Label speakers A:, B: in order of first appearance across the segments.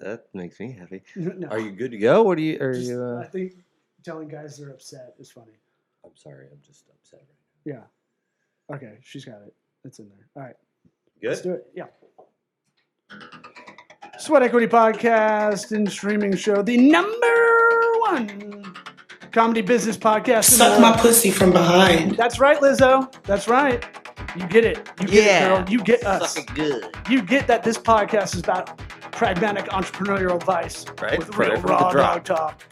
A: That makes me happy.
B: No.
A: Are you good to go? What are you?
B: I think telling guys they're upset is funny.
A: I'm sorry. I'm just upset right now.
B: Yeah. Okay, she's got it. It's in there. All right.
A: Good.
B: Let's do it. Yeah. Sweat Equity Podcast and streaming show, the #1 comedy business podcast.
C: Suck my pussy from behind.
B: That's right, Lizzo. That's right. You get it. You get it, girl. You get us.
A: Suck it good.
B: You get that this podcast is about pragmatic entrepreneurial advice.
A: Right.
B: With
A: Right
B: real
A: from
B: raw
A: the drop.
B: dog talk.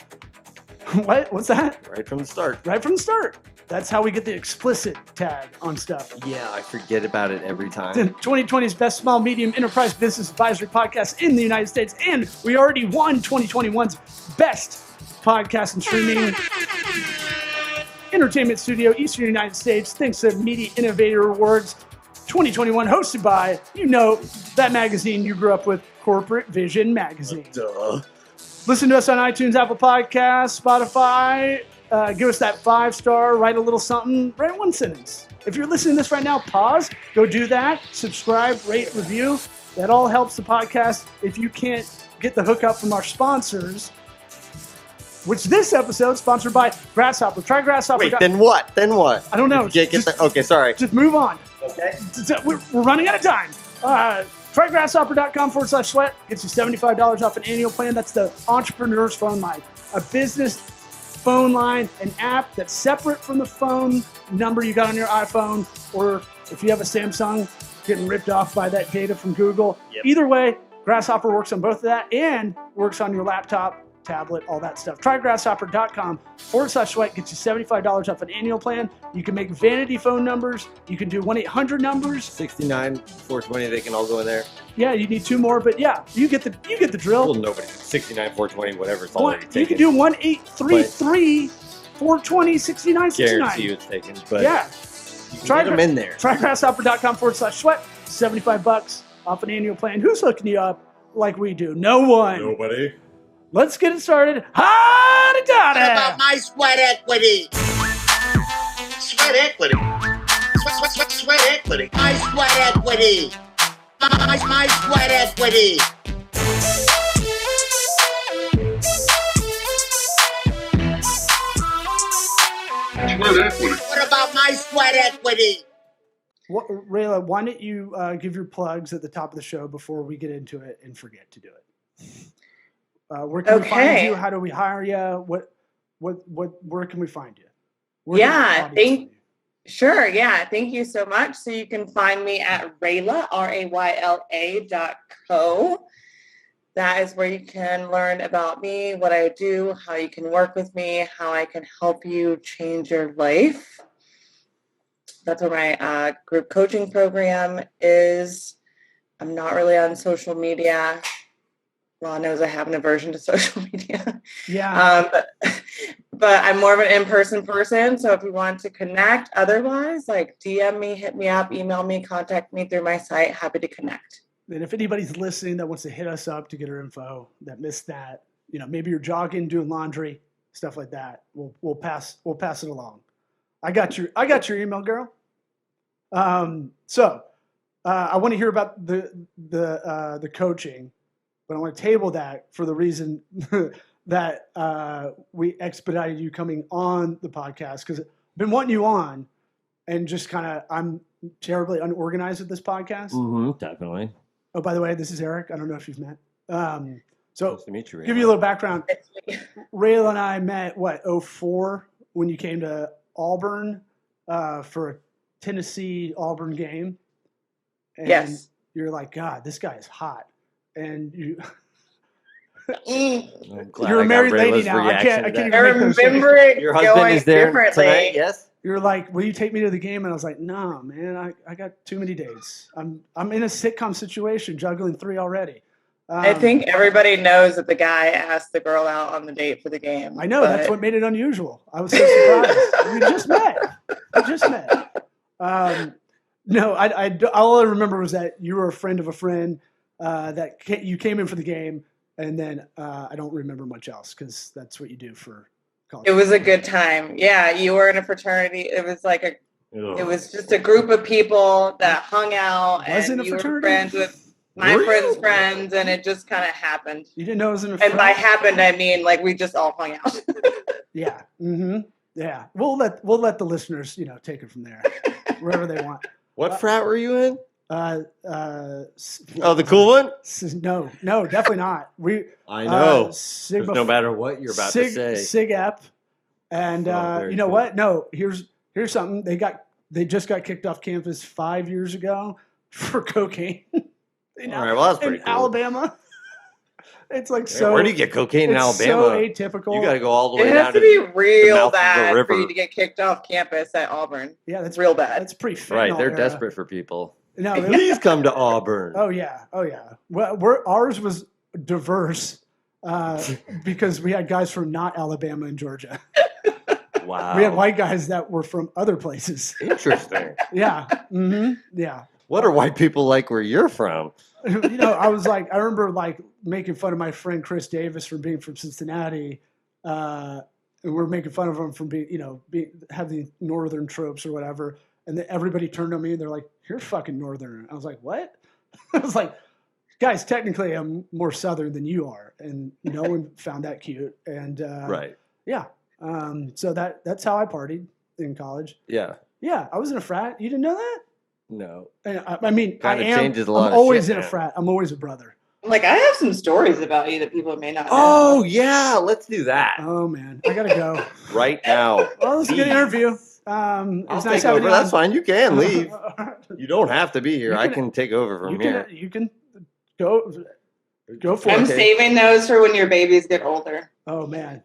B: What? What's that?
A: Right from the start.
B: Right from the start. That's how we get the explicit tag on stuff.
A: Yeah, I forget about it every time.
B: 2020's best small, medium enterprise business advisory podcast in the United States. And we already won 2021's best podcast and streaming entertainment studio, Eastern United States, thanks to Media Innovator Awards 2021, hosted by, that magazine you grew up with, Corporate Vision Magazine.
A: Duh.
B: Listen to us on iTunes, Apple Podcasts, Spotify. Give us that 5-star, write a little something, write one sentence. If you're listening to this right now, pause, go do that, subscribe, rate, review. That all helps the podcast. If you can't get the hookup from our sponsors, which this episode is sponsored by Grasshopper. Try Grasshopper.
A: Wait, then what? Then what?
B: I don't know.
A: Okay, sorry.
B: Just move on.
A: Okay.
B: We're running out of time. Try grasshopper.com/sweat. Gets you $75 off an annual plan. That's the entrepreneur's phone line. A business phone line, an app that's separate from the phone number you got on your iPhone, or if you have a Samsung, getting ripped off by that data from Google.
A: Yep.
B: Either way, Grasshopper works on both of that and works on your laptop, tablet, all that stuff. Try grasshopper.com/sweat. Gets you $75 off an annual plan. You can make vanity phone numbers. You can do 1-800 numbers.
A: 69, 420, they can all go in there.
B: Yeah, you need 2 more, but yeah, you get the drill.
A: Well, nobody. 69, 420, whatever. It's already taken.
B: You can do 1-833-420-6969.
A: Guarantee you it's taken. But
B: yeah.
A: you can get them in there.
B: Try grasshopper.com/sweat. $75 off an annual plan. Who's hooking you up like we do? No one.
A: Nobody.
B: Let's get it started. What
D: about my sweat equity? Sweat equity. Sweat equity. My sweat equity. My sweat equity. What about my sweat equity?
B: Rayla, why don't you give your plugs at the top of the show before we get into it and forget to do it? Where can we find you? How do we hire you? Where can we find you?
E: Sure. Yeah. Thank you so much. So you can find me at Rayla, RAYLA.co. That is where you can learn about me, what I do, how you can work with me, how I can help you change your life. That's where my group coaching program is. I'm not really on social media. Ron knows I have an aversion to social media.
B: Yeah.
E: But I'm more of an in-person person. So if you want to connect, otherwise, like DM me, hit me up, email me, contact me through my site. Happy to connect.
B: And if anybody's listening that wants to hit us up to get our info, that missed that, maybe you're jogging, doing laundry, stuff like that. We'll pass it along. I got your email, girl. So I want to hear about the coaching. But I want to table that for the reason that we expedited you coming on the podcast, because I've been wanting you on, and just I'm terribly unorganized with this podcast.
A: Mm-hmm, definitely.
B: Oh, by the way, this is Eric. I don't know if you've met. So
A: nice to meet you, Rayla.
B: Give you a little background. Rayla and I met, 2004, when you came to Auburn for a Tennessee-Auburn game. And
E: yes.
B: You're like, God, this guy is hot. And you
A: you're
B: a married lady now. I can't even
E: remember it.
A: Your husband is there
E: differently.
A: Tonight, yes?
B: You're like, will you take me to the game? And I was like, no, man, I got too many dates. I'm in a sitcom situation, juggling 3 already.
E: I think everybody knows that the guy asked the girl out on the date for the game.
B: I know, that's what made it unusual. I was so surprised. We just met. No, all I remember was that you were a friend of a friend. That you came in for the game, and then I don't remember much else, because that's what you do for college.
E: It was a good time. Yeah, you were in a fraternity. It was it was just a group of people that hung out, and you were friends with. my friends' friends, and it just kind of happened.
B: You didn't know it was in a
E: And by happened, I mean like we just all hung out.
B: Yeah. Mm-hmm. Yeah. We'll let the listeners, take it from there, wherever they want.
A: What frat were you in?
B: The
A: cool one?
B: No, definitely not.
A: I know.
B: Sigma,
A: no matter what you're about to say.
B: Sig Ep, and you know what? No, here's something. They just got kicked off campus 5 years ago for cocaine.
A: All right, well that's pretty cool.
B: Alabama. It's like so.
A: Where do you get cocaine in Alabama?
B: So atypical.
A: You got to go all the way
E: it
A: down
E: has to be real
A: the
E: bad
A: river.
E: for you to get kicked off campus at Auburn.
B: Yeah, that's
E: real bad.
B: That's pretty
A: right. They're desperate for people.
B: No,
A: please come to Auburn.
B: Oh yeah. Well, ours was diverse because we had guys from not Alabama and Georgia.
A: Wow.
B: We had white guys that were from other places.
A: Interesting.
B: Yeah. Mm-hmm. Yeah.
A: What are white people like where you're from?
B: I remember making fun of my friend Chris Davis for being from Cincinnati. And we're making fun of him from having northern tropes or whatever. And then everybody turned on me and they're like, "You're fucking northern." I was like, "What?" I was like, "Guys, technically I'm more southern than you are." And no one found that cute. And
A: right.
B: Yeah. So that's how I partied in college.
A: Yeah.
B: Yeah. I was in a frat. You didn't know that?
A: No.
B: And I mean,
A: changes a lot
B: I'm always
A: shit,
B: in a frat. I'm always a brother.
E: Like, I have some stories about you that people may not know.
A: Oh, yeah. Let's do that.
B: Oh, man. I got to go.
A: Right now.
B: Well, it's a good interview.
A: I'll take over. That's fine. You can leave. You don't have to be here. I can take over from here.
B: You can go for it.
E: I'm saving those for when your babies get older.
B: Oh, man.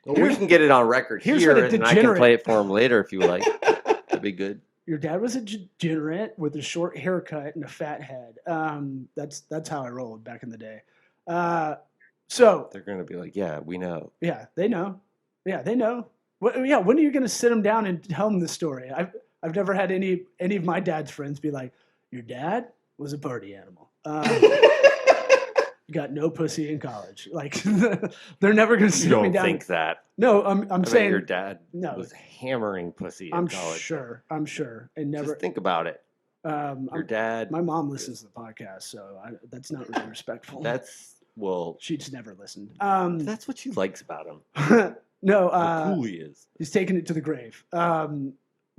A: Well, we can get it on record here, and I can play it for them later if you like. That'd be good.
B: Your dad was a degenerate with a short haircut and a fat head. That's how I rolled back in the day. So
A: they're gonna be like, "Yeah, we know."
B: Yeah, they know. Yeah, they know. When are you gonna sit them down and tell them the story? I've never had any of my dad's friends be like, "Your dad was a party animal. Got no pussy in college." Like they're never gonna sit me down.
A: You don't think that?
B: No, I'm saying
A: your dad was hammering pussy in college.
B: I'm sure, and never.
A: Just think about it. Your dad.
B: My mom listens to the podcast, so that's not really respectful. She's never listened.
A: That's what she likes about him.
B: No,
A: how cool he is.
B: He's taking it to the grave.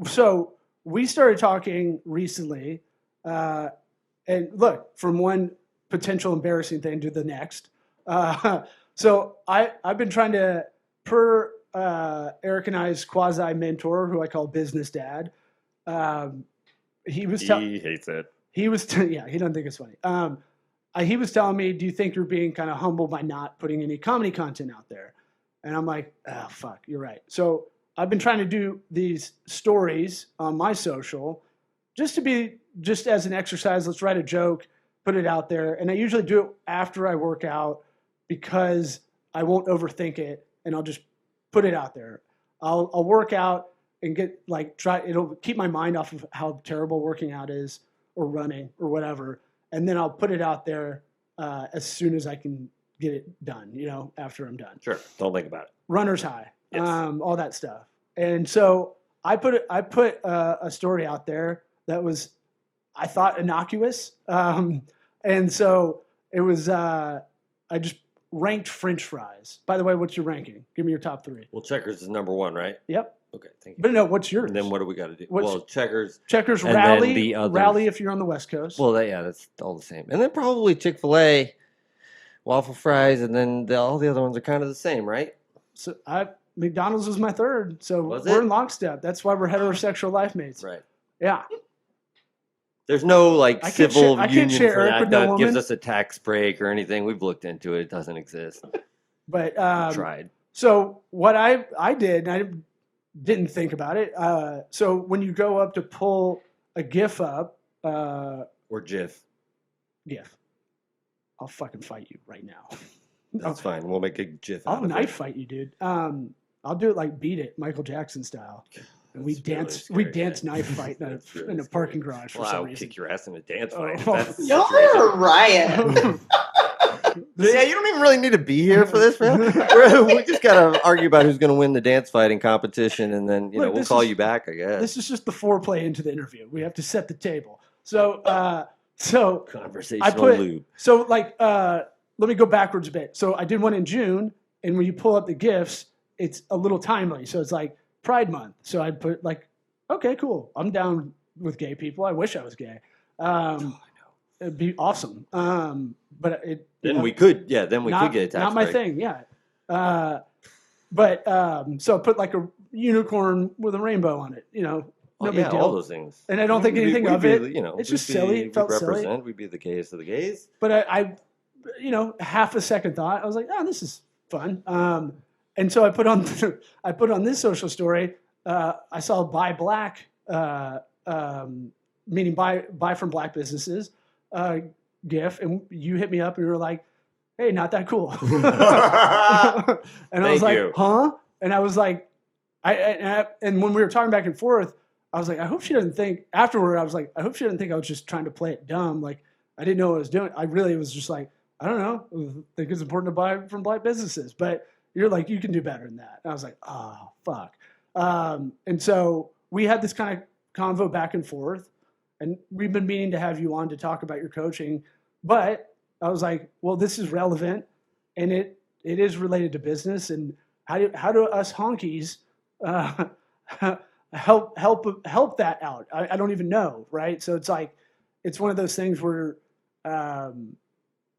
B: So we started talking recently, and look, from one potential embarrassing thing to the next. So I've been trying to, per Eric and I's quasi mentor, who I call Business Dad. He
A: hates it.
B: He was he doesn't think it's funny. He was telling me, "Do you think you're being kind of humble by not putting any comedy content out there?" And I'm like, "Oh fuck, you're right." So I've been trying to do these stories on my social, just as an exercise. Let's write a joke, put it out there, and I usually do it after I work out because I won't overthink it, and I'll just put it out there. I'll work out and get it'll keep my mind off of how terrible working out is or running or whatever, and then I'll put it out there as soon as I can get it done. After I'm done.
A: Sure, don't think about it.
B: Runner's high,
A: yes.
B: All that stuff, and so I put a story out there that was, I thought, innocuous. And so it was, I just ranked French fries. By the way, what's your ranking? Give me your top 3.
A: Well, Checkers is number 1, right?
B: Yep.
A: Okay, thank you.
B: But no, what's yours?
A: And then what do we got to do? Well, Checkers,
B: Rally if you're on the West Coast.
A: Well, that's all the same. And then probably Chick-fil-A, waffle fries, and then all the other ones are kind of the same, right?
B: So McDonald's was my 3rd. So
A: we're
B: in lockstep. That's why we're heterosexual life mates.
A: Right.
B: Yeah.
A: There's no civil union for
B: Eric
A: that gives us a tax break or anything. We've looked into it. It doesn't exist.
B: But
A: tried.
B: So what I did, and I didn't think about it. So when you go up to pull a GIF up,
A: or GIF,
B: I'll fucking fight you right now.
A: That's fine. We'll make a GIF.
B: I'll knife fight you, dude. I'll do it like Beat It, Michael Jackson style. And we dance knife fight in a parking garage for some reason.
A: I'll kick your ass in a dance fight.
E: Y'all are a riot.
A: Yeah, you don't even really need to be here for this, man. We just gotta argue about who's gonna win the dance fighting competition, and then we'll call you back, I guess.
B: This is just the foreplay into the interview. We have to set the table. So So
A: Conversational lube.
B: So like, let me go backwards a bit. So I did one in June, and when you pull up the gifts, it's a little timely. So it's like Pride Month. So I put like, okay, cool. I'm down with gay people. I wish I was gay. It'd be awesome. But
A: we could get a tax
B: not my
A: break.
B: thing. Yeah. So I put like a unicorn with a rainbow on it. No big deal.
A: All those things.
B: And I don't think anything of it. It's just silly. It felt silly.
A: We'd be the gayest of the gays.
B: But I half a second thought, I was like, oh, this is fun. And so I put on this social story. I saw buy black, meaning buy from black businesses, GIF, and you hit me up and you were like, hey, not that cool. And I was like, huh? And I was like, and when we were talking back and forth, I was like, I hope she doesn't think afterward. I was like, I hope she didn't think I was just trying to play it dumb. Like I didn't know what I was doing. I really was just like, I don't know. I think it's important to buy from black businesses, but you're like, you can do better than that. And I was like, oh, fuck. And so we had this kind of convo back and forth, and we've been meaning to have you on to talk about your coaching, but I was like, well, this is relevant, and it is related to business. And how do us honkies help that out? I don't even know, right? So it's like it's one of those things where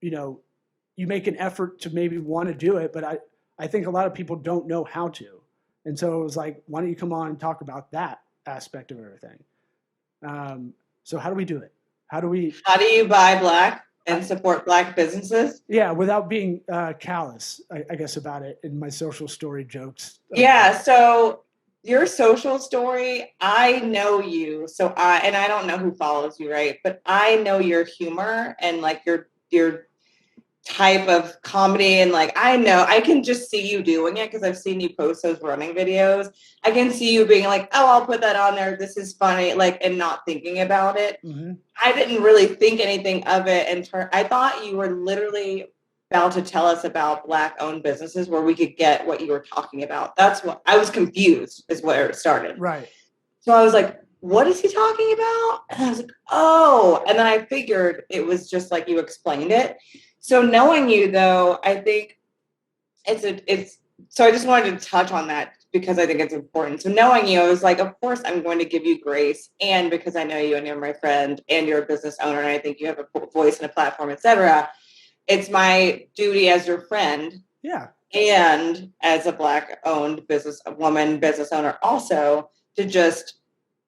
B: you make an effort to maybe want to do it, but I think a lot of people don't know how to. And so it was like, why don't you come on and talk about that aspect of everything? So how do we do it? How do
E: you buy black and support black businesses?
B: Yeah, without being callous, I guess, about it in my social story jokes.
E: Yeah, so your social story, I know you. So I don't know who follows you, right? But I know your humor and like your type of comedy, and like I can just see you doing it because I've seen you post those running videos. I can see you being like, oh, I'll put that on there, this is funny, like, and not thinking about it.
B: Mm-hmm.
E: I didn't really think anything of it, I thought you were literally about to tell us about black owned businesses where we could get what you were talking about. That's what I was confused, is where it started.
B: Right.
E: So I was like, what is he talking about? And I was like, oh, and then I figured it was just like you explained it. So knowing you, though, I think so I just wanted to touch on that because I think it's important. So knowing you, I was like, of course, I'm going to give you grace. And because I know you and you're my friend and you're a business owner, and I think you have a voice and a platform, etc. It's my duty as your friend.
B: Yeah.
E: And as a black owned business owner also, to just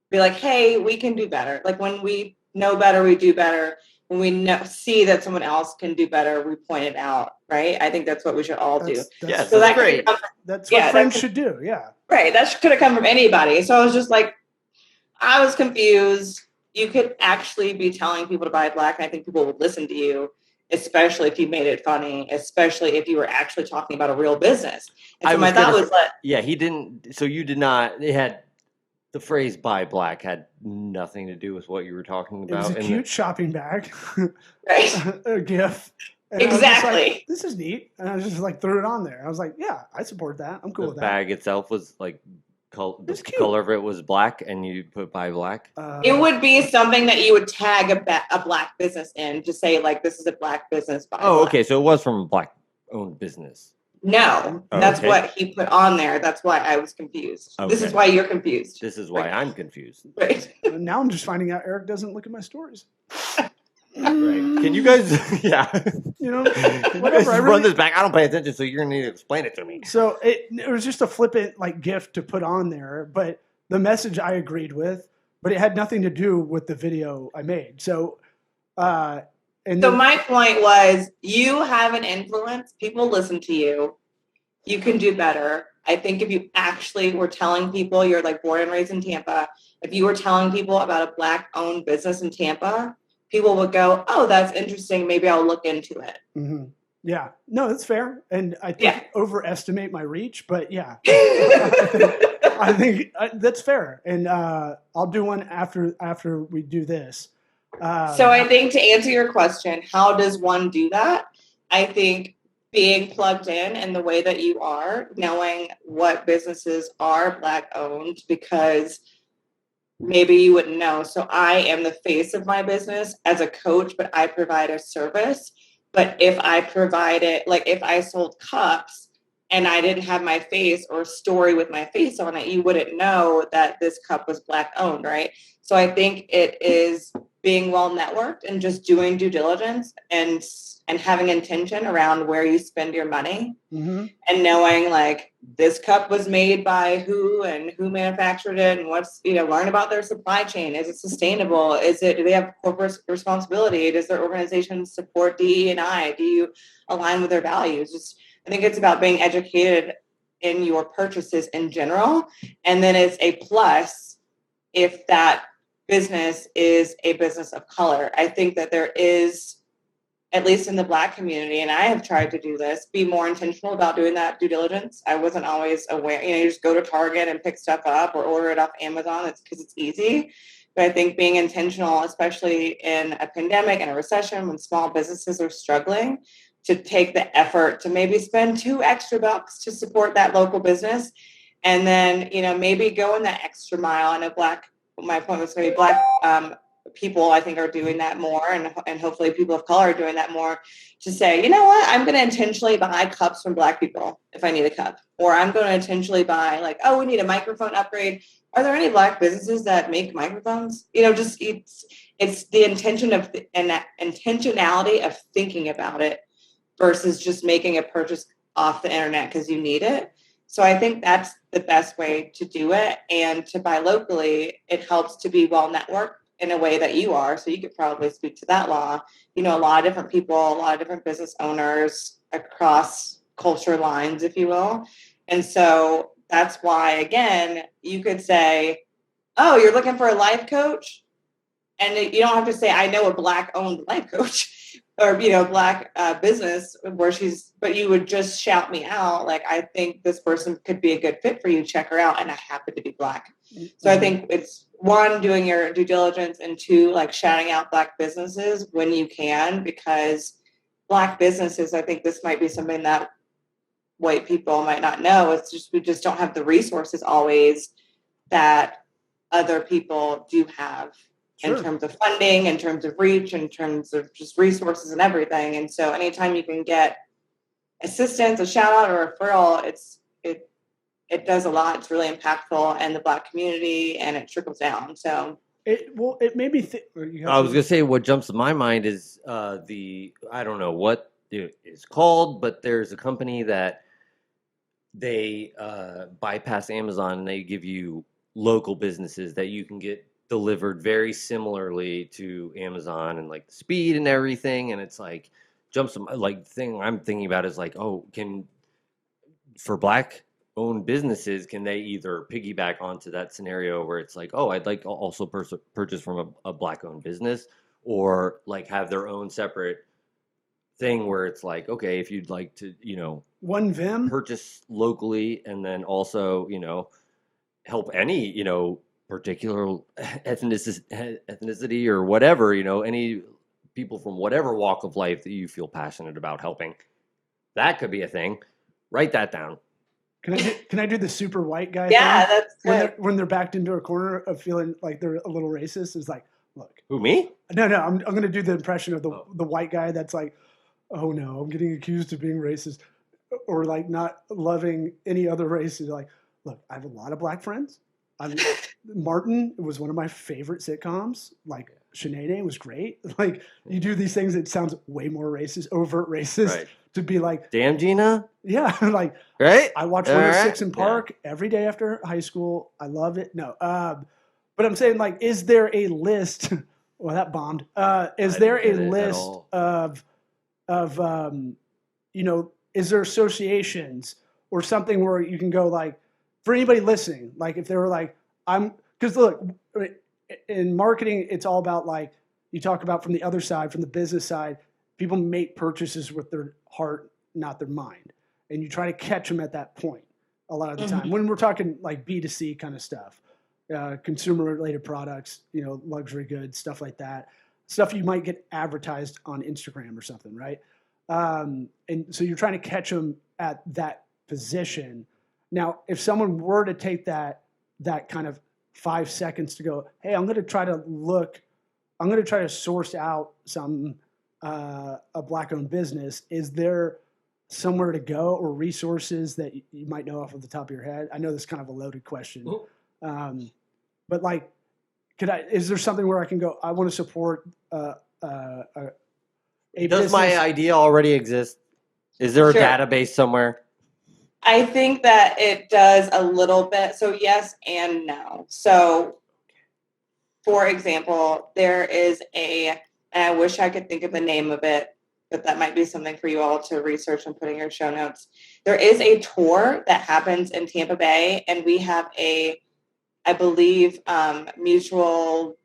E: be like, hey, we can do better. Like when we know better, we do better. When we see that someone else can do better, we point it out, right? I think that's what we should all do.
A: Yes,
E: so
A: that's great.
B: That's what friends should do, yeah.
E: Right, that could have come from anybody. So I was just like, I was confused. You could actually be telling people to buy black, and I think people would listen to you, especially if you made it funny, especially if you were actually talking about a real business. And so my thought was like...
A: Yeah, he didn't... So you did not... It had... The phrase buy black had nothing to do with what you were talking about.
B: It was a cute shopping bag.
E: Right.
B: A gift. And
E: exactly.
B: Like, this is neat. And I was just like, threw it on there. I was like, yeah, I support that. I'm cool with that.
A: The bag itself was like, the color of it was black, and you put buy black.
E: It would be something that you would tag a black business in to say, like, this is a black business. Buy black.
A: Okay. So it was from a black owned business.
E: No, that's what he put on there. That's why I was confused. Okay. This is why you're confused.
A: This is why I'm confused.
E: Right.
B: Now I'm just finding out Eric doesn't look at my stories.
A: Right. Can you guys,
B: whatever.
A: Run this back. I don't pay attention, so you're going to need to explain it to me.
B: So it was just a flippant gift to put on there, but the message I agreed with, but it had nothing to do with the video I made. So, my
E: point was, you have an influence. People listen to you. You can do better. I think if you actually were telling people, you're like born and raised in Tampa, if you were telling people about a black-owned business in Tampa, people would go, oh, that's interesting. Maybe I'll look into it.
B: Mm-hmm. Yeah. No, that's fair. And I think overestimate my reach, but yeah. I think that's fair. And I'll do one after we do this.
E: So I think to answer your question, how does one do that? I think being plugged in the way that you are, knowing what businesses are black owned, because maybe you wouldn't know. So I am the face of my business as a coach, but I provide a service. But if I provided, like if I sold cups and I didn't have my face or story with my face on it, you wouldn't know that this cup was Black owned, right? So I think it is being well networked and just doing due diligence and having intention around where you spend your money, and knowing like this cup was made by who and who manufactured it and what's, learn about their supply chain. Is it sustainable? Do they have corporate responsibility? Does their organization support DE&I? Do you align with their values? I think it's about being educated in your purchases in general. And then it's a plus if that business is a business of color. I think that there is, at least in the Black community, and I have tried to do this, be more intentional about doing that due diligence. I wasn't always aware. You just go to Target and pick stuff up or order it off Amazon. It's because it's easy. But I think being intentional, especially in a pandemic and a recession when small businesses are struggling, to take the effort to maybe spend $2 extra to support that local business. And then, maybe go in that extra mile. And my point was maybe Black people, I think, are doing that more, and hopefully people of color are doing that more, to say, you know what, I'm going to intentionally buy cups from Black people if I need a cup, or I'm going to intentionally buy, like, oh, we need a microphone upgrade. Are there any Black businesses that make microphones? It's the intention of and that intentionality of thinking about it versus just making a purchase off the internet because you need it. So I think that's the best way to do it, and to buy locally, it helps to be well networked in a way that you are. So you could probably speak to that law. A lot of different people, a lot of different business owners across culture lines, if you will. And so that's why, again, you could say, oh, you're looking for a life coach? And you don't have to say, I know a Black owned life coach or, Black business but you would just shout me out. Like, I think this person could be a good fit for you. Check her out. And I happen to be Black. So I think it's, one, doing your due diligence, and two, like shouting out Black businesses when you can, because Black businesses, I think this might be something that white people might not know. It's just, we just don't have the resources always that other people do have. Sure. In terms of funding, in terms of reach, in terms of just resources and everything. And so anytime you can get assistance, a shout out or a referral, it does a lot. It's really impactful in the Black community, and it trickles down. So
B: it made me think.
A: I was gonna say, what jumps to my mind is I don't know what it is called, but there's a company that they bypass Amazon, and they give you local businesses that you can get delivered very similarly to Amazon, and like the speed and everything. And it's like jumps to like thing I'm thinking about is like, oh, for Black owned businesses, can they either piggyback onto that scenario where it's like, oh, I'd like to also purchase from a Black owned business, or like have their own separate thing where it's like, okay, if you'd like to,
B: one Vim
A: purchase locally, and then also, help any, particular ethnicity or whatever, any people from whatever walk of life that you feel passionate about helping. That could be a thing. Write that down.
B: Can I do the super white guy?
E: Yeah,
B: thing?
E: that's
B: when they're backed into a corner of feeling like they're a little racist. It's like, look.
A: Who, me?
B: No. I'm going to do the impression of the white guy that's like, oh no, I'm getting accused of being racist, or like not loving any other race. Like, look, I have a lot of Black friends. Martin was one of my favorite sitcoms. Like, Sinead was great. Like, you do these things that sounds way more racist, overt racist, right. To be like,
A: damn, Gina.
B: Yeah, like,
A: right.
B: I watch 106 in Park every day after high school. I love it. No, but I'm saying, like, is there a list? Well, that bombed. Is there a list of is there associations or something where you can go, like, for anybody listening, like if they were like, because look, in marketing, it's all about, like, you talk about from the other side, from the business side, people make purchases with their heart, not their mind. And you try to catch them at that point a lot of the time. When we're talking like B2C kind of stuff, consumer related products, luxury goods, stuff like that, stuff you might get advertised on Instagram or something, right? And so you're trying to catch them at that position. Now, if someone were to take that kind of 5 seconds to go, hey, I'm going to try to source out some a Black-owned business. Is there somewhere to go or resources that you might know off of the top of your head? I know this is kind of a loaded question, but like, is there something where I can go, I want to support a
A: Does
B: business?
A: my idea already exist? Is there a
E: Sure.
A: database somewhere?
E: I think that it does a little bit. So yes and no. So for example, there is and I wish I could think of the name of it, but that might be something for you all to research and put in your show notes. There is a tour that happens in Tampa Bay, and we have I believe, mutual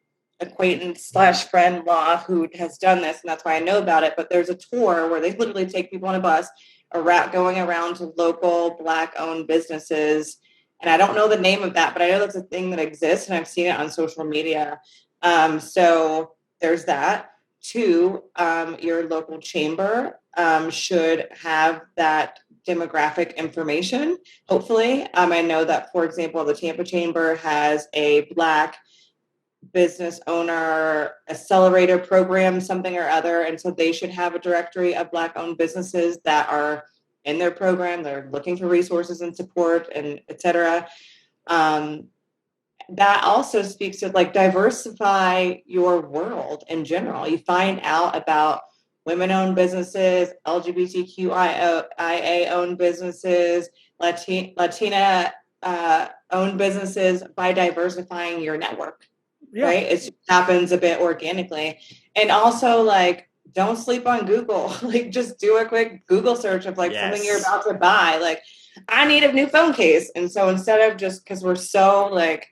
E: acquaintance / friend law who has done this, and that's why I know about it. But there's a tour where they literally take people on a bus going around to local Black-owned businesses. And I don't know the name of that, but I know that's a thing that exists, and I've seen it on social media. So there's that. 2, your local chamber should have that demographic information, hopefully. I know that, for example, the Tampa Chamber has a Black business owner accelerator program, something or other, and so they should have a directory of Black-owned businesses that are in their program. They're looking for resources and support, and et cetera. That also speaks to like diversify your world in general. You find out about women-owned businesses, LGBTQIA-owned businesses, Latina owned businesses by diversifying your network.
B: Yeah.
E: Right? It happens a bit organically. And also, like, don't sleep on Google. Like, just do a quick Google search of like something you're about to buy. Like, I need a new phone case. And so instead of just, because we're so like,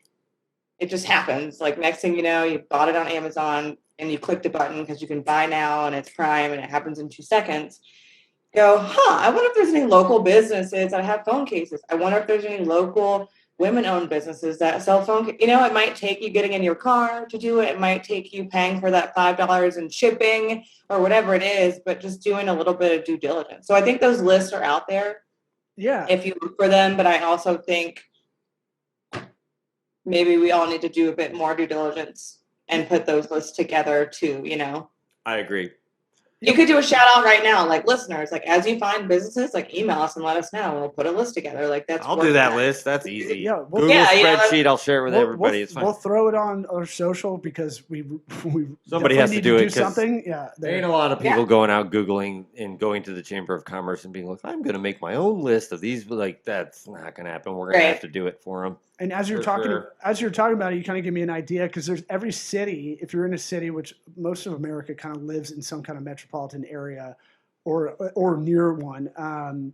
E: it just happens. Like, next thing you know, you bought it on Amazon and you clicked a button because you can buy now and it's Prime and it happens in 2 seconds. Go, I wonder if there's any local businesses that have phone cases. I wonder if there's any local women-owned businesses that sell phone. It might take you getting in your car to do it. It might take you paying for that $5 in shipping or whatever it is, but just doing a little bit of due diligence. So I think those lists are out there.
B: Yeah.
E: If you look for them, but I also think maybe we all need to do a bit more due diligence and put those lists together too,
A: I agree.
E: You could do a shout out right now, like listeners, like as you find businesses, like email us and let us know. We'll put a list together. Like
A: I'll do that list. That's easy.
B: Yeah,
A: Google spreadsheet. I'll share it with everybody. It's fine.
B: We'll throw it on our social because we
A: Somebody has to
B: need
A: do
B: something. Yeah,
A: there ain't a lot of people going out Googling and going to the Chamber of Commerce and being like, I'm going to make my own list of these. Like, that's not going to happen. We're going to have to do it for them.
B: And as you're talking about it, you kind of give me an idea because there's every city. If you're in a city, which most of America kind of lives in some kind of metropolitan area, or near one,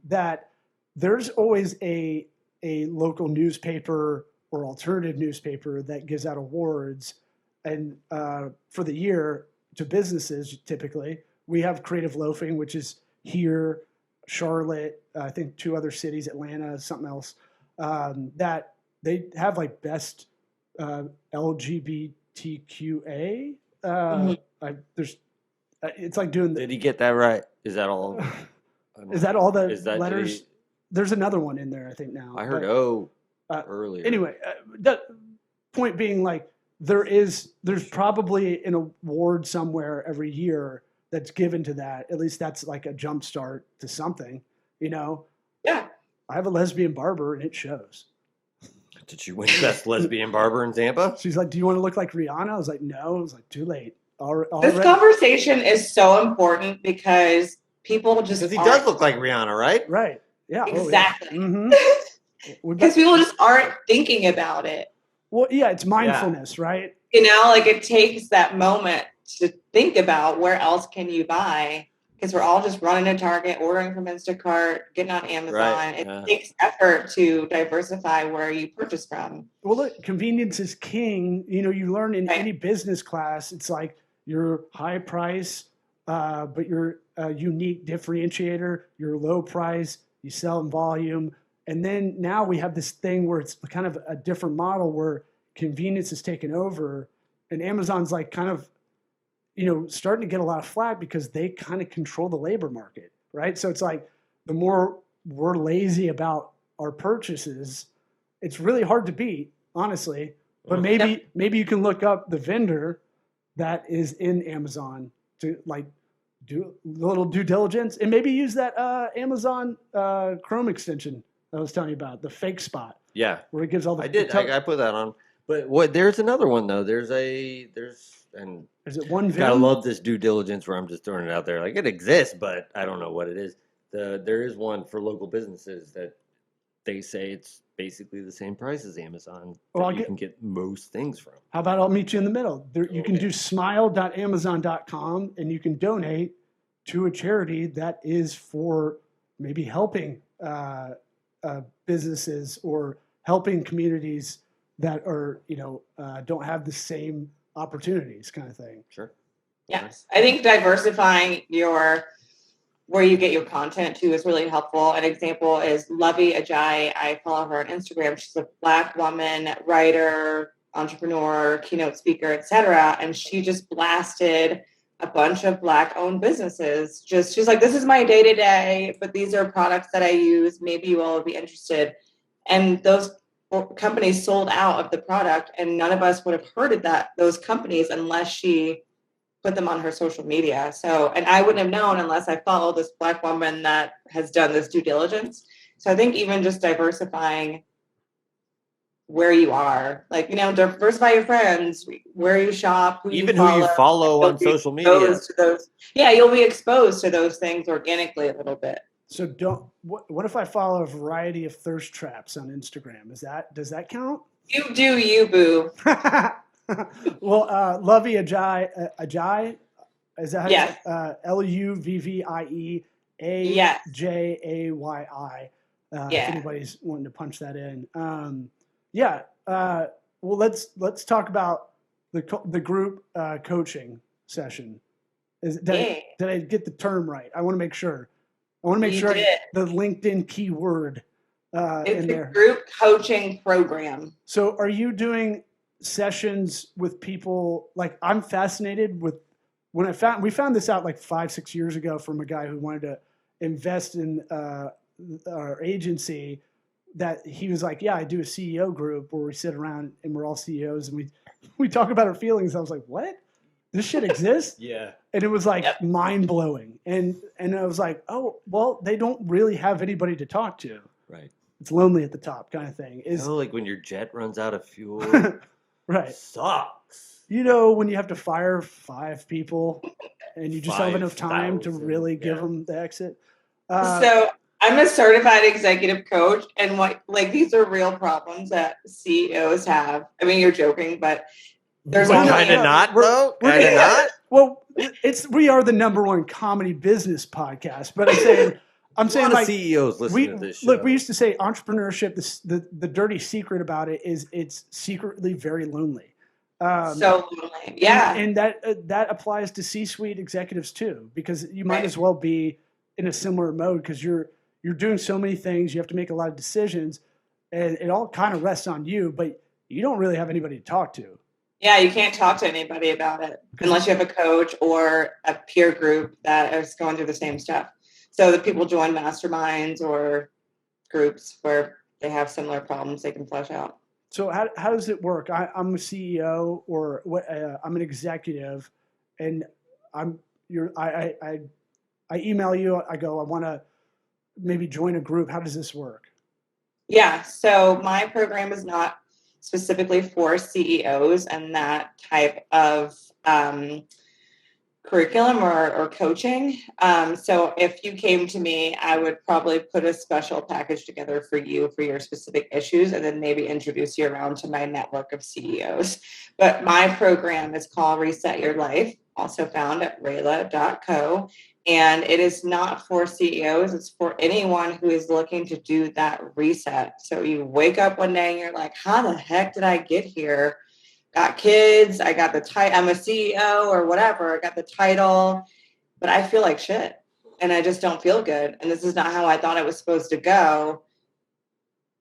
B: that there's always a local newspaper or alternative newspaper that gives out awards, and for the year to businesses. Typically, we have Creative Loafing, which is here, Charlotte, I think 2 other cities, Atlanta, something else, that they have like best LGBTQA. It's like doing.
A: Did he get that right? Is that all?
B: Is that all the letters? There's another one in there, I think now.
A: I heard earlier.
B: Anyway, the point being, like, there's probably an award somewhere every year that's given to that. At least that's like a jump start to something, Yeah. I have a lesbian barber, and it shows.
A: Did you win best lesbian barber in Tampa?
B: She's like, "Do you want to look like Rihanna?" I was like, "No." I was like, "Too late."
E: This conversation is so important because people just
A: because he does look like Rihanna, right?
B: Right. Yeah.
E: Exactly.
B: Mm-hmm.
E: Because people just aren't thinking about it.
B: Well, yeah, it's mindfulness, right?
E: Like it takes that moment to think about where else can you buy, because we're all just running to Target, ordering from Instacart, getting on Amazon.
A: Right.
E: It takes effort to diversify where you purchase from.
B: Well, look, convenience is king. You learn in any business class, it's like your high price, but your unique differentiator, your low price, you sell in volume. And then now we have this thing where it's kind of a different model where convenience is taken over, and Amazon's like kind of, starting to get a lot of flack because they kind of control the labor market, right? So it's like the more we're lazy about our purchases, it's really hard to beat, honestly. But maybe you can look up the vendor that is in Amazon to like do a little due diligence and maybe use that Amazon Chrome extension I was telling you about, the fake spot.
A: Yeah,
B: where it gives all the.
A: I put that on. But there's another one though. Is it one? Gotta love this due diligence where I'm just throwing it out there. Like it exists, but I don't know what it is. There is one for local businesses that they say it's basically the same price as Amazon. Well, you can get most things from.
B: How about I'll meet you in the middle? You can do smile.amazon.com and you can donate to a charity that is for maybe helping businesses or helping communities that are, don't have the same opportunities, kind of thing.
A: Sure.
E: Yes. I think diversifying where you get your content too is really helpful. An example is Lovey Ajayi. I follow her on Instagram. She's a Black woman, writer, entrepreneur, keynote speaker, etc. And she just blasted a bunch of Black-owned businesses. She's like, this is my day-to-day, but these are products that I use. Maybe you all would be interested. And those companies sold out of the product, and none of us would have heard of those companies unless she put them on her social media. And I wouldn't have known unless I followed this Black woman that has done this due diligence. So I think even just diversifying where you are, diversify your friends, where you shop, who you
A: follow on social media.
E: You'll be exposed to those things organically a little bit.
B: So what if I follow a variety of thirst traps on Instagram? Does that count?
E: You do you, boo.
B: Well, Lovey Ajayi, is that LUVVIE AJAYI? If anybody's wanting to punch that in. Well, let's talk about the group coaching session. Did I get the term right? I want to make sure. The LinkedIn keyword
E: it's
B: in there.
E: A group coaching program.
B: So, are you doing sessions with people? Like, I'm fascinated with we found this out like 5-6 years ago from a guy who wanted to invest in our agency. That he was like, yeah, I do a CEO group where we sit around and we're all CEOs and we talk about our feelings. I was like, what? This shit exists?
A: Yeah.
B: And it was like mind blowing. And I was like, oh, well, they don't really have anybody to talk to.
A: Right.
B: It's lonely at the top kind of thing.
A: Like when your jet runs out of fuel.
B: Right.
A: Sucks.
B: When you have to fire 5 people and you just have enough time to really give them the exit.
E: So I'm a certified executive coach, and these are real problems that CEOs have. I mean, you're joking, but there's
A: kind of not, though. Kind of not.
B: Well, we are the #1 comedy business podcast, but I'm saying like
A: CEOs listen to this show.
B: Look, we used to say entrepreneurship. The dirty secret about it is it's secretly very lonely.
E: So lonely, yeah.
B: And that applies to C-suite executives too, because you might as well be in a similar mode because you're doing so many things. You have to make a lot of decisions, and it all kind of rests on you. But you don't really have anybody to talk to.
E: Yeah, you can't talk to anybody about it unless you have a coach or a peer group that is going through the same stuff. So that people join masterminds or groups where they have similar problems they can flesh out.
B: So how does it work? I'm a CEO or I'm an executive, and I email you. I go, I want to maybe join a group. How does this work?
E: Yeah, so my program is not specifically for CEOs and that type of curriculum or coaching. So if you came to me, I would probably put a special package together for you for your specific issues and then maybe introduce you around to my network of CEOs. But my program is called Reset Your Life, also found at Rayla.co. And it is not for CEOs. It's for anyone who is looking to do that reset. So you wake up one day and you're like, how the heck did I get here? Got kids. I got the title. I'm a CEO or whatever. I got the title, but I feel like shit and I just don't feel good. And this is not how I thought it was supposed to go.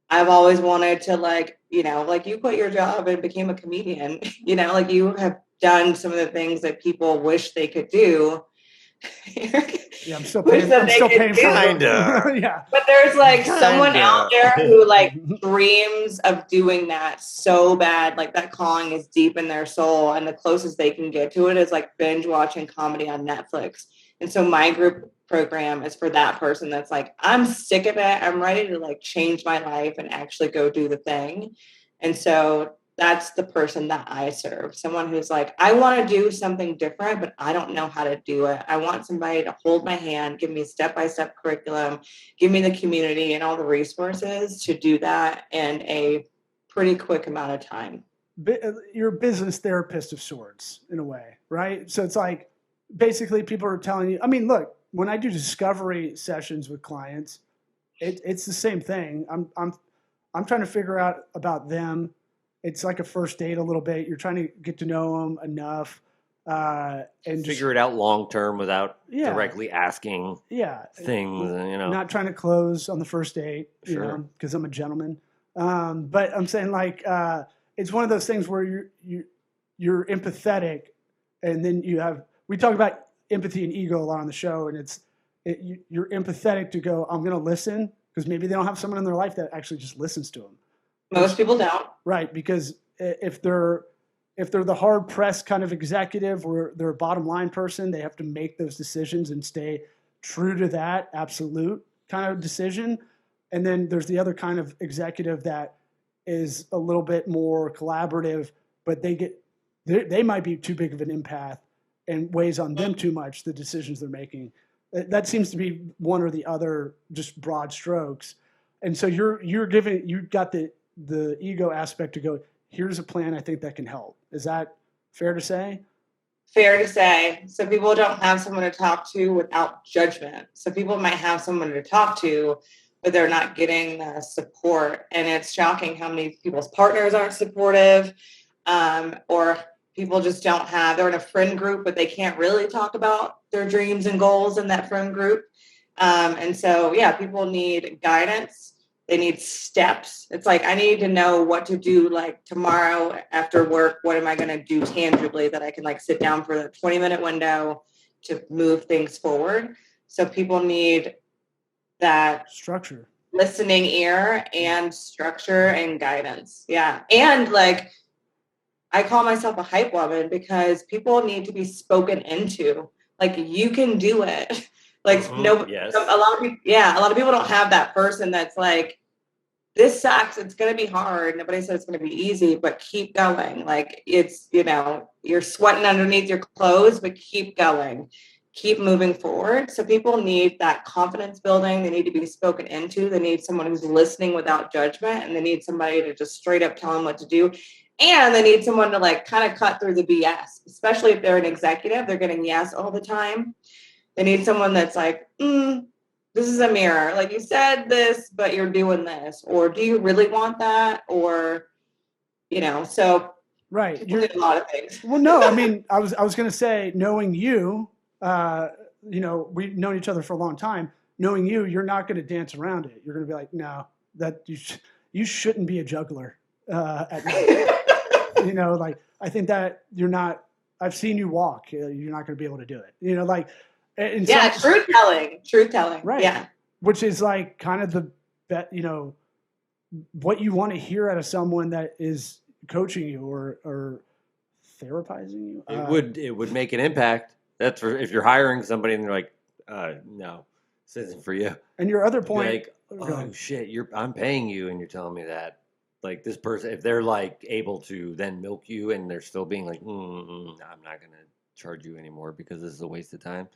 E: I've always wanted to you quit your job and became a comedian, you have done some of the things that people wish they could do.
B: Yeah, I'm still
E: Wish
B: paying.
E: that
B: I'm
E: they
B: still
E: could
B: paying
E: do
B: for
E: it.
A: Kinda.
B: Yeah.
E: But there's like someone
A: Kinda.
E: out there who like dreams of doing that so bad. Like that calling is deep in their soul. And the closest they can get to it is like binge watching comedy on Netflix. And so my group program is for that person that's like, I'm sick of it. I'm ready to like change my life and actually go do the thing. And so that's the person that I serve. Someone who's like, I want to do something different, but I don't know how to do it. I want somebody to hold my hand, give me a step-by-step curriculum, give me the community and all the resources to do that in a pretty quick amount of time.
B: You're a business therapist of sorts in a way, right? So it's like basically people are telling you. I mean, look, when I do discovery sessions with clients, it's the same thing. I'm trying to figure out about them. It's like a first date a little bit. You're trying to get to know them enough, and
A: Figure it out long term without
B: Yeah.
A: directly asking
B: yeah,
A: things.
B: not trying to close on the first date,
A: Sure.
B: because I'm a gentleman. But I'm saying like it's one of those things where you're empathetic, and then we talk about empathy and ego a lot on the show, and you're empathetic to go, I'm going to listen, because maybe they don't have someone in their life that actually just listens to them.
E: Most people don't.
B: Right, because if they're the hard pressed kind of executive, or they're a bottom line person, they have to make those decisions and stay true to that absolute kind of decision. And then there's the other kind of executive that is a little bit more collaborative, but they might be too big of an empath and weighs on them too much, the decisions they're making. That seems to be one or the other, just broad strokes. And so you've got the ego aspect to go, here's a plan I think that can help. Is that fair to say?
E: Fair to say. So people don't have someone to talk to without judgment. So people might have someone to talk to, but they're not getting the support. And it's shocking how many people's partners aren't supportive, or people just they're in a friend group, but they can't really talk about their dreams and goals in that friend group. And so, yeah, people need guidance. They need steps. It's like, I need to know what to do, like tomorrow after work. What am I going to do tangibly that I can like sit down for the 20-minute window to move things forward? So people need that
B: structure,
E: listening ear, and structure and guidance. Yeah. And like, I call myself a hype woman because people need to be spoken into. Like, you can do it. Like,
A: Yes.
E: a lot of people don't have that person that's like, this sucks. It's going to be hard. Nobody said it's going to be easy, but keep going. Like, it's, you're sweating underneath your clothes, but keep going. Keep moving forward. So people need that confidence building. They need to be spoken into. They need someone who's listening without judgment, and they need somebody to just straight up tell them what to do. And they need someone to like kind of cut through the BS, especially if they're an executive, they're getting yes all the time. They need someone that's like, this is a mirror. Like, you said this, but you're doing this. Or do you really want that? Or, so
B: right.
E: People do a lot of things.
B: Well, no, I mean, I was going to say, knowing you, we've known each other for a long time. Knowing you, you're not going to dance around it. You're going to be like, no, that you shouldn't be a juggler at night. Like, I think that you're not. I've seen you walk. You're not going to be able to do it.
E: Truth telling.
B: Right. Yeah. Which is like kind of what you want to hear out of someone that is coaching you or therapizing you.
A: It would make an impact. That's for if you're hiring somebody and they're like, no, this isn't for you.
B: And your other point,
A: like, oh shit, I'm paying you and you're telling me that. Like, this person, if they're like able to then milk you and they're still being like, I'm not going to charge you anymore because this is a waste of time.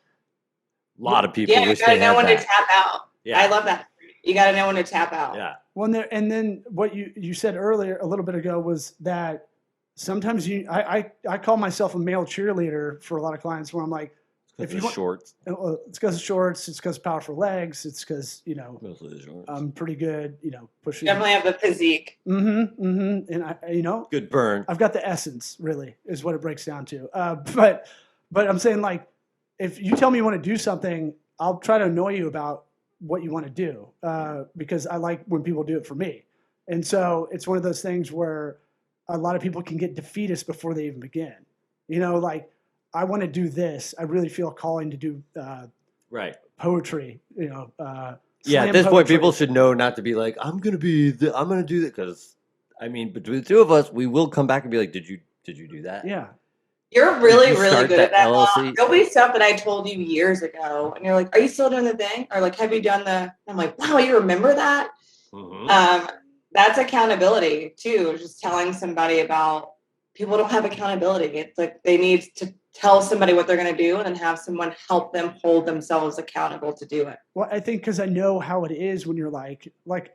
A: A lot of people wish they had that.
E: You gotta know when to tap out.
A: Yeah.
E: I love that. You gotta know when to tap out.
A: Yeah.
B: Well, and then what you said earlier, a little bit ago, was that sometimes I call myself a male cheerleader for a lot of clients, where I'm like,
A: if you want
B: shorts, it's because of shorts, it's because of powerful legs, it's because
A: mostly the shorts.
B: I'm pretty good, pushing.
E: Definitely have the physique.
B: And I
A: good burn.
B: I've got the essence, really, is what it breaks down to. But I'm saying, like, if you tell me you want to do something, I'll try to annoy you about what you want to do, because I like when people do it for me. And so it's one of those things where a lot of people can get defeatist before they even begin. Like, I want to do this. I really feel a calling to do
A: Right.
B: poetry.
A: Yeah.
B: slam
A: At this point,
B: poetry.
A: people should know not to be like, I'm gonna do that, because I mean, between the two of us, we will come back and be like, did you do that?
B: Yeah.
E: You're really,
A: you
E: really
A: start
E: good at
A: that
E: that.
A: LLC?
E: There'll be stuff that I told you years ago, and you're like, "Are you still doing the thing?" Or like, "Have you done the?" I'm like, "Wow, you remember that?"
A: Mhm.
E: That's accountability too. Just telling somebody about people don't have accountability. It's like they need to tell somebody what they're going to do, and then have someone help them hold themselves accountable to do it.
B: Well, I think because I know how it is when you're like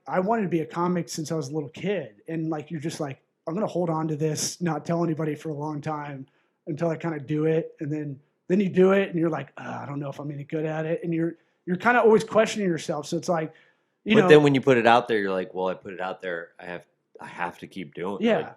B: I wanted to be a comic since I was a little kid, and like you're just like, I'm gonna hold on to this, not tell anybody for a long time until I kind of do it, and then you do it, and you're like, I don't know if I'm any good at it, and you're kind of always questioning yourself. So it's like,
A: But then when you put it out there, you're like, well, I put it out there. I have to keep doing it.
B: Yeah.
A: Like,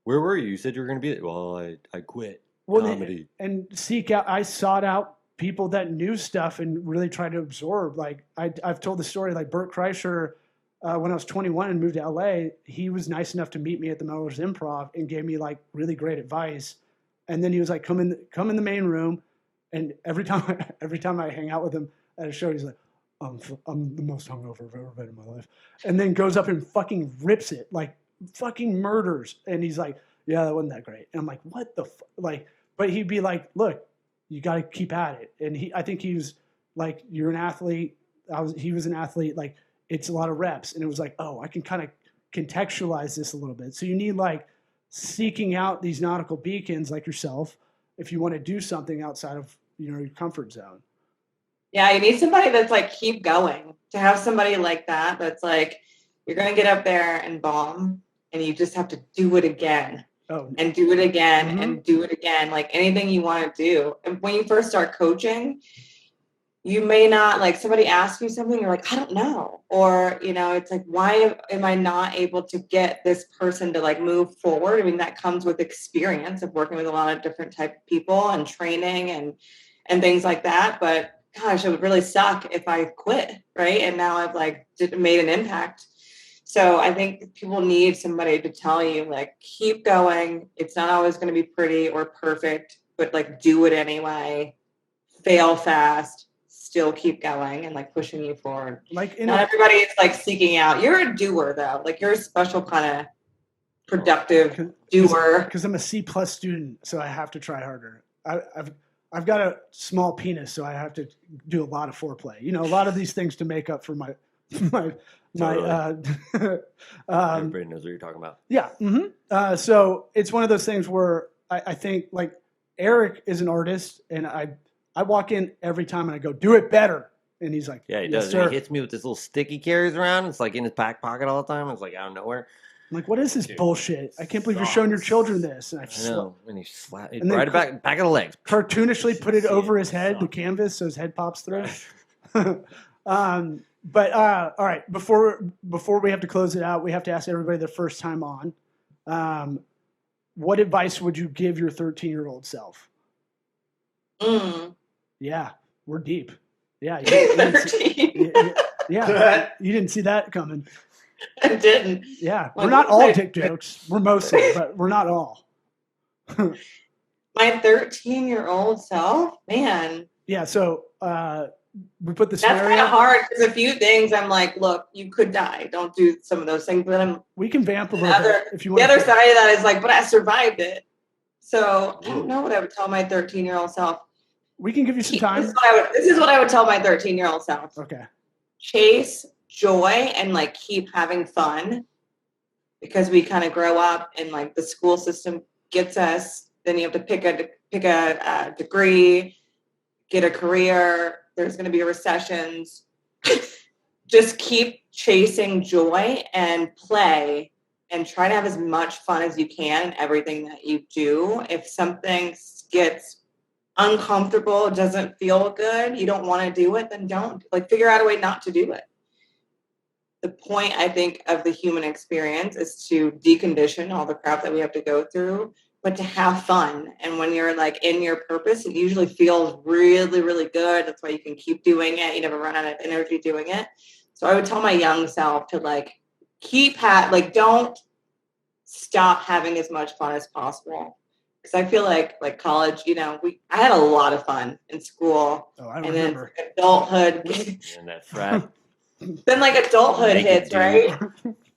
A: where were you? You said you were going to be there. Well, I quit comedy.
B: And seek out. I sought out people that knew stuff and really tried to absorb. Like I've told the story. Like Bert Kreischer, when I was 21 and moved to LA, he was nice enough to meet me at the Mellors Improv and gave me like really great advice. And then he was like, "Come in the main room." And every time I hang out with him at a show, he's like, I'm the most hungover I've ever been in my life. And then goes up and fucking rips it, like fucking murders. And he's like, yeah, that wasn't that great. And I'm like, what the like, but he'd be like, look, you got to keep at it. And I think he was like, you're an athlete. He was an athlete. Like it's a lot of reps. And it was like, oh, I can kind of contextualize this a little bit. So you need like seeking out these nautical beacons like yourself if you want to do something outside of your comfort zone.
E: Yeah, you need somebody that's like, keep going. To have somebody like that, that's like, you're going to get up there and bomb, and you just have to do it again. And do it again and do it again. Like anything you want to do. And when you first start coaching, you may not, like somebody asks you something, you're like, I don't know. Or, it's like, why am I not able to get this person to like move forward? I mean, that comes with experience of working with a lot of different type of people and training and things like that. But gosh, it would really suck if I quit, right? And now I've like made an impact. So I think people need somebody to tell you, like, keep going. It's not always going to be pretty or perfect, but like do it anyway. Fail fast, still keep going and like pushing you forward. Like not everybody is like seeking out. You're a doer though. Like you're a special kind of productive doer.
B: Because I'm a C+ student, so I have to try harder. I've got a small penis, so I have to do a lot of foreplay. A lot of these things to make up for my
A: everybody knows what you're talking about.
B: Yeah. Mm-hmm. So it's one of those things where I think like Eric is an artist, and I walk in every time and I go, do it better. And he's like,
A: yeah, he
B: yes,
A: does.
B: Sir.
A: And he hits me with this little stick he carries around. It's like in his back pocket all the time. It's like out of nowhere.
B: I'm like, what is this bullshit? I can't believe you're showing your children this. And
A: I know. And he slapped
B: and
A: right back of the legs.
B: Cartoonishly put it over his head, the canvas, so his head pops through. But all right, before we have to close it out, we have to ask everybody their first time on. What advice would you give your 13-year-old self? Yeah, we're deep. Yeah, you didn't see that coming.
E: I didn't.
B: Yeah, we're not all dick jokes. We're mostly, but we're not all.
E: My 13-year-old self, man.
B: Yeah, so we put the
E: scenario. That's kind of hard because a few things I'm like, look, you could die. Don't do some of those things. But
B: we can vamp a little bit if you want.
E: The other side of that is like, but I survived it. So I don't know what I would tell my 13-year-old self.
B: We can give you some time.
E: This is what I would tell my 13-year-old self.
B: Okay.
E: Chase joy and like keep having fun, because we kind of grow up and like the school system gets us. Then you have to pick a degree, get a career. There's going to be recessions. Just keep chasing joy and play and try to have as much fun as you can in everything that you do. If something gets uncomfortable, doesn't feel good, you don't want to do it, then don't. Like figure out a way not to do it. The point, I think, of the human experience is to decondition all the crap that we have to go through, but to have fun. And when you're like in your purpose, it usually feels really, really good. That's why you can keep doing it. You never run out of energy doing it. So I would tell my young self to like don't stop having as much fun as possible. Because I feel like college, I had a lot of fun in school.
B: Oh, I
E: and
B: remember.
E: then adulthood,
A: And that frat.
E: then adulthood
A: Naked
E: hits,
A: dude.
E: right?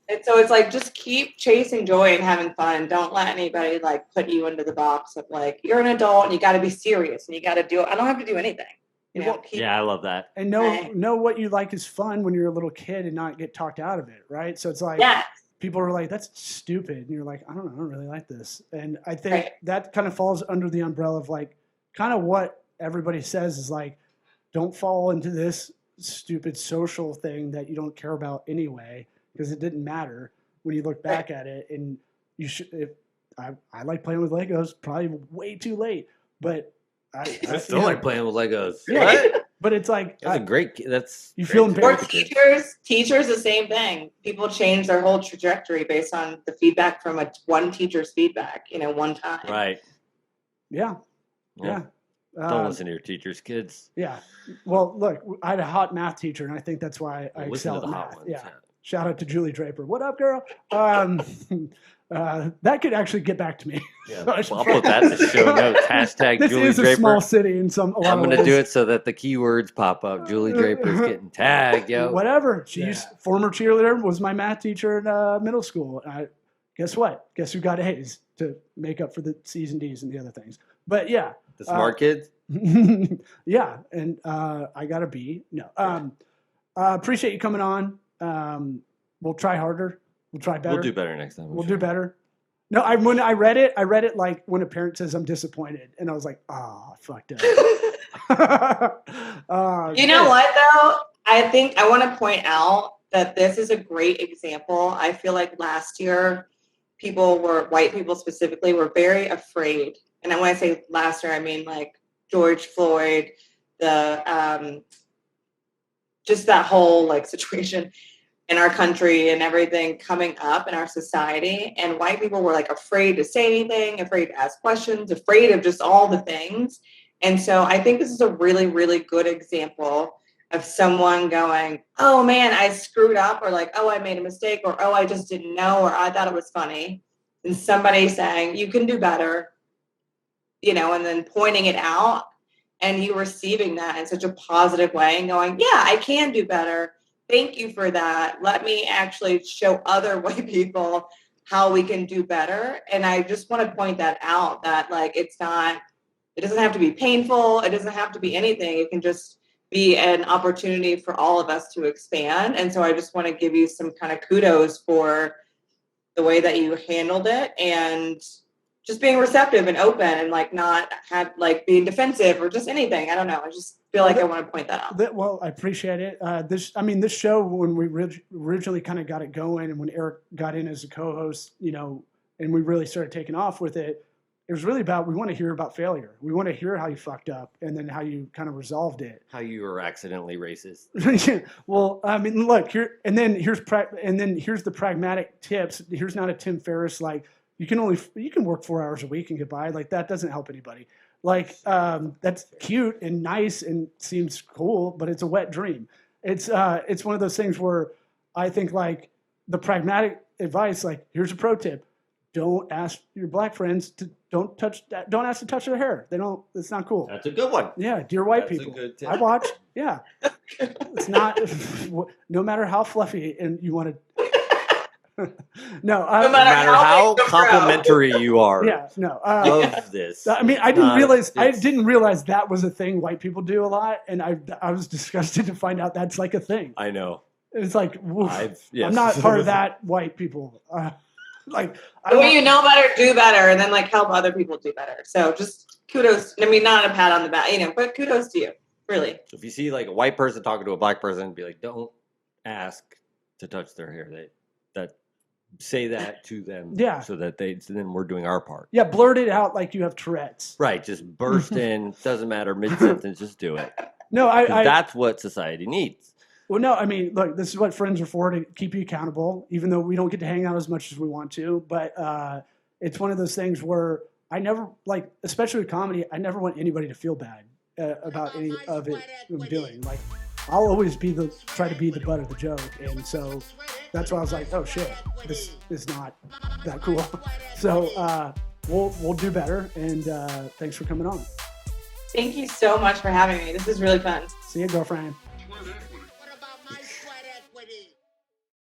E: And so it's just keep chasing joy and having fun. Don't let anybody put you into the box of you're an adult and you got to be serious and you got to do it. I don't have to do anything.
A: Yeah, I love that.
B: And know what you like is fun when you're a little kid and not get talked out of it, right? So it's people are like, that's stupid. And you're like, I don't know, I don't really like this. And I think that kind of falls under the umbrella of kind of what everybody says is don't fall into this stupid social thing that you don't care about anyway, because it didn't matter when you look back at it. And you should, I like playing with Legos, probably way too late, but I
A: still like playing with Legos.
B: Yeah.
A: What?
B: But it's
A: that's a great. That's
B: you feel embarrassed.
E: Teachers, the same thing. People change their whole trajectory based on the feedback from one teacher's feedback. One time.
A: Right.
B: Yeah.
A: Don't listen to your teachers, kids.
B: Yeah. Well, look, I had a hot math teacher, and I think that's why I excel at math. Yeah. Shout out to Julie Draper. What up, girl? That could actually get back to me.
A: Yeah. So I'll put that in the show notes. Hashtag
B: this
A: Julie
B: is
A: Draper.
B: A small city in some.
A: I'm going to do it so that the keywords pop up. Julie Draper's getting tagged, yo.
B: Whatever. She's former cheerleader, was my math teacher in middle school. Guess what? Guess who got A's to make up for the C's and D's and the other things? But yeah.
A: The smart kids?
B: Yeah. And I got a B. No. Appreciate you coming on. We'll try harder. We'll try better.
A: We'll do better next time.
B: We'll do better. No, when I read it like when a parent says I'm disappointed, and I was like, oh, I fucked up.
E: You know what though? I think I want to point out that this is a great example. I feel like last year, white people specifically, were very afraid. And when I say last year, I mean George Floyd, the just that whole situation in our country and everything coming up in our society. And white people were afraid to say anything, afraid to ask questions, afraid of just all the things. And so I think this is a really, really good example of someone going, oh man, I screwed up, or oh, I made a mistake, or oh, I just didn't know, or I thought it was funny. And somebody saying, you can do better, and then pointing it out, and you receiving that in such a positive way and going, yeah, I can do better. Thank you for that. Let me actually show other white people how we can do better. And I just want to point that out, that it doesn't have to be painful. It doesn't have to be anything. It can just be an opportunity for all of us to expand. And so I just want to give you some kind of kudos for the way that you handled it, and just being receptive and open, and not being defensive or just anything. I don't know. I just feel like I want to point that out.
B: Well, I appreciate it. This show, when we originally kind of got it going, and when Eric got in as a co-host, and we really started taking off with it, it was really about, we want to hear about failure. We want to hear how you fucked up, and then how you kind of resolved it. How
A: you were accidentally racist.
B: Well, look here, and then here's the pragmatic tips. Here's not a Tim Ferriss you can work 4 hours a week and get by. That doesn't help anybody. That's cute and nice and seems cool, but it's a wet dream. It's one of those things where I think the pragmatic advice, here's a pro tip. Don't ask your black friends don't ask to touch their hair. It's not cool.
A: That's a good one.
B: Yeah. Dear white
A: That's
B: people.
A: A good tip.
B: I watch. Yeah. It's not, no matter how fluffy and you want to, no
A: matter how complimentary you are.
B: Yeah, no.
A: Of this.
B: I didn't realize that was a thing white people do a lot, and I was disgusted to find out that's a thing.
A: I know.
B: It's I'm not part of that white people.
E: You know better, do better, and then help other people do better. So just kudos. I mean, not a pat on the back, but kudos to you, really.
A: So if you see a white person talking to a black person, be like, don't ask to touch their hair. Say that to them, so that then we're doing our part.
B: Yeah, blurt it out like you have Tourette's.
A: Right, just burst in. Doesn't matter, mid sentence, just do it.
B: No,
A: that's what society needs.
B: Well, no, look, this is what friends are for, to keep you accountable, even though we don't get to hang out as much as we want to. But it's one of those things where I never, especially with comedy, I never want anybody to feel bad about any of it I'm doing. I'll always try to be the butt of the joke. And so that's why I was like, oh shit, this is not that cool. So we'll do better. And thanks for coming on.
E: Thank you so much for having me. This is really fun.
B: See you, girlfriend.